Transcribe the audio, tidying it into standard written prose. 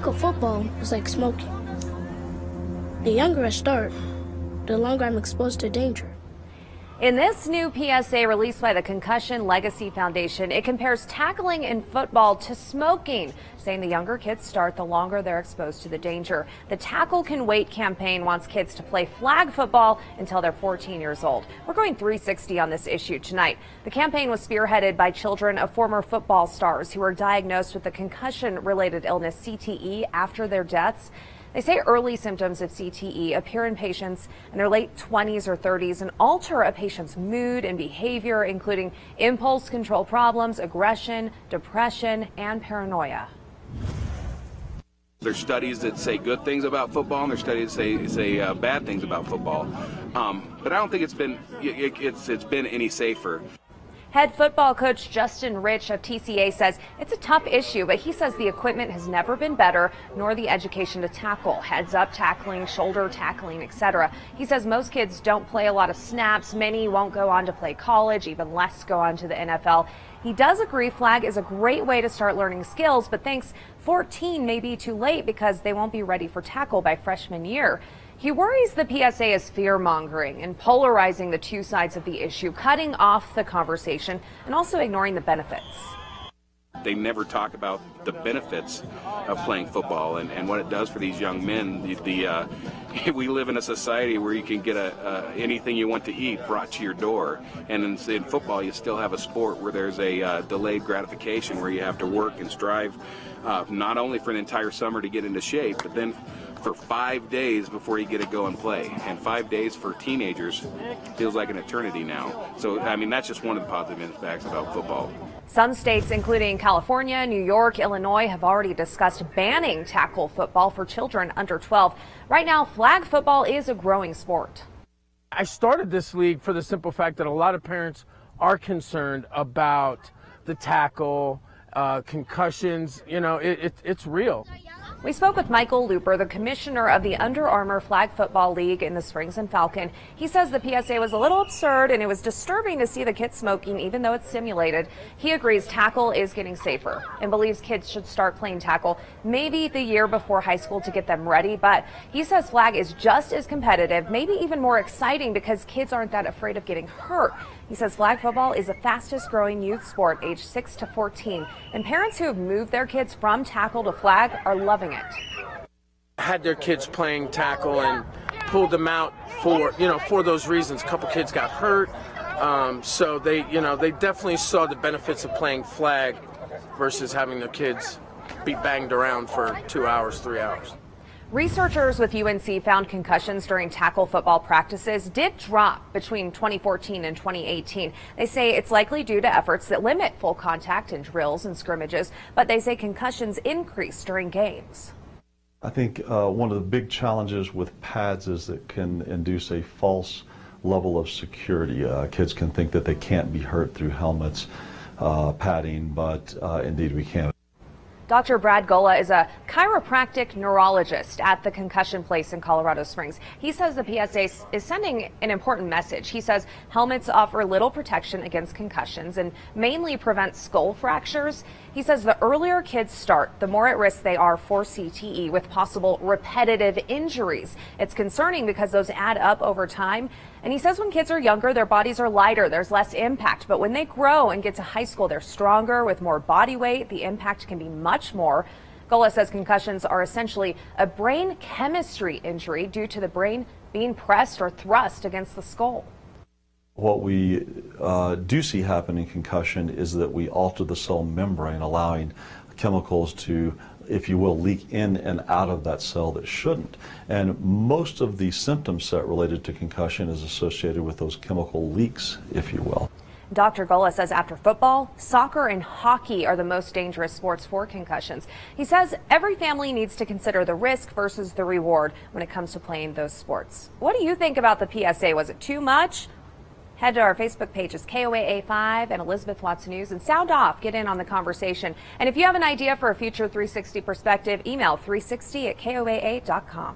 tackle football is like smoking. The younger I start, the longer I'm exposed to danger. In this new PSA released by the Concussion Legacy Foundation, it compares tackling in football to smoking, saying the younger kids start, the longer they're exposed to the danger. The Tackle Can Wait campaign wants kids to play flag football until they're 14 years old. We're going 360 on this issue tonight. The campaign was spearheaded by children of former football stars who were diagnosed with the concussion-related illness CTE after their deaths. They say early symptoms of CTE appear in patients in their late 20s or 30s and alter a patient's mood and behavior, including impulse control problems, aggression, depression, and paranoia. There's studies that say good things about football, and there's studies that say bad things about football. But I don't think it's been any safer. Head football coach Justin Rich of TCA says it's a tough issue, but he says the equipment has never been better, nor the education to tackle, heads up tackling, shoulder tackling, etc. He says most kids don't play a lot of snaps. Many won't go on to play college, even less go on to the NFL. He does agree flag is a great way to start learning skills, but thinks 14 may be too late because they won't be ready for tackle by freshman year. He worries the PSA is fear-mongering and polarizing the two sides of the issue, cutting off the conversation and also ignoring the benefits. They never talk about the benefits of playing football and what it does for these young men. We live in a society where you can get anything you want to eat brought to your door. And in football, you still have a sport where there's a delayed gratification, where you have to work and strive not only for an entire summer to get into shape, but then for 5 days before you get to go and play. And 5 days for teenagers feels like an eternity now. So, I mean, that's just one of the positive impacts about football. Some states, including California, New York, Illinois, have already discussed banning tackle football for children under 12. Right now, flag football is a growing sport. I started this league for the simple fact that a lot of parents are concerned about the tackle, concussions. You know, it's real. We spoke with Michael LUPER, the commissioner of the Under Armour Flag Football League in the Springs and Falcon. He says the PSA was a little absurd and it was disturbing to see the kids smoking, even though it's simulated. He agrees tackle is getting safer and believes kids should start playing tackle maybe the year before high school to get them ready. But he says flag is just as competitive, maybe even more exciting, because kids aren't that afraid of getting hurt. He says flag football is the fastest growing youth sport, aged 6 to 14, and parents who have moved their kids from tackle to flag are loving it. Had their kids playing tackle and pulled them out for those reasons. A couple kids got hurt, so they definitely saw the benefits of playing flag versus having their kids be banged around for 2 hours, 3 hours. Researchers with UNC found concussions during tackle football practices did drop between 2014 and 2018. They say it's likely due to efforts that limit full contact in drills and scrimmages, but they say concussions increase during games. I think one of the big challenges with pads is that it can induce a false level of security. Kids can think that they can't be hurt through helmets, padding, but indeed we can. Dr. Brad GULLA is a chiropractic neurologist at the Concussion Place in Colorado Springs. He says the PSA is sending an important message. He says helmets offer little protection against concussions and mainly prevent skull fractures. He says the earlier kids start, the more at risk they are for CTE, with possible repetitive injuries. It's concerning because those add up over time. And he says when kids are younger, their bodies are lighter, there's less impact. But when they grow and get to high school, they're stronger with more body weight. The impact can be much more. GULLA says concussions are essentially a brain chemistry injury due to the brain being pressed or thrust against the skull. What we do see happen in concussion is that we alter the cell membrane, allowing chemicals to, if you will, leak in and out of that cell that shouldn't. And most of the symptom set related to concussion is associated with those chemical leaks, if you will. Dr. GULLA says after football, soccer and hockey are the most dangerous sports for concussions. He says every family needs to consider the risk versus the reward when it comes to playing those sports. What do you think about the PSA? Was it too much? Head to our Facebook pages, KOAA5 and Elizabeth Watson News, and sound off. Get in on the conversation. And if you have an idea for a future 360 perspective, email 360@koaa.com.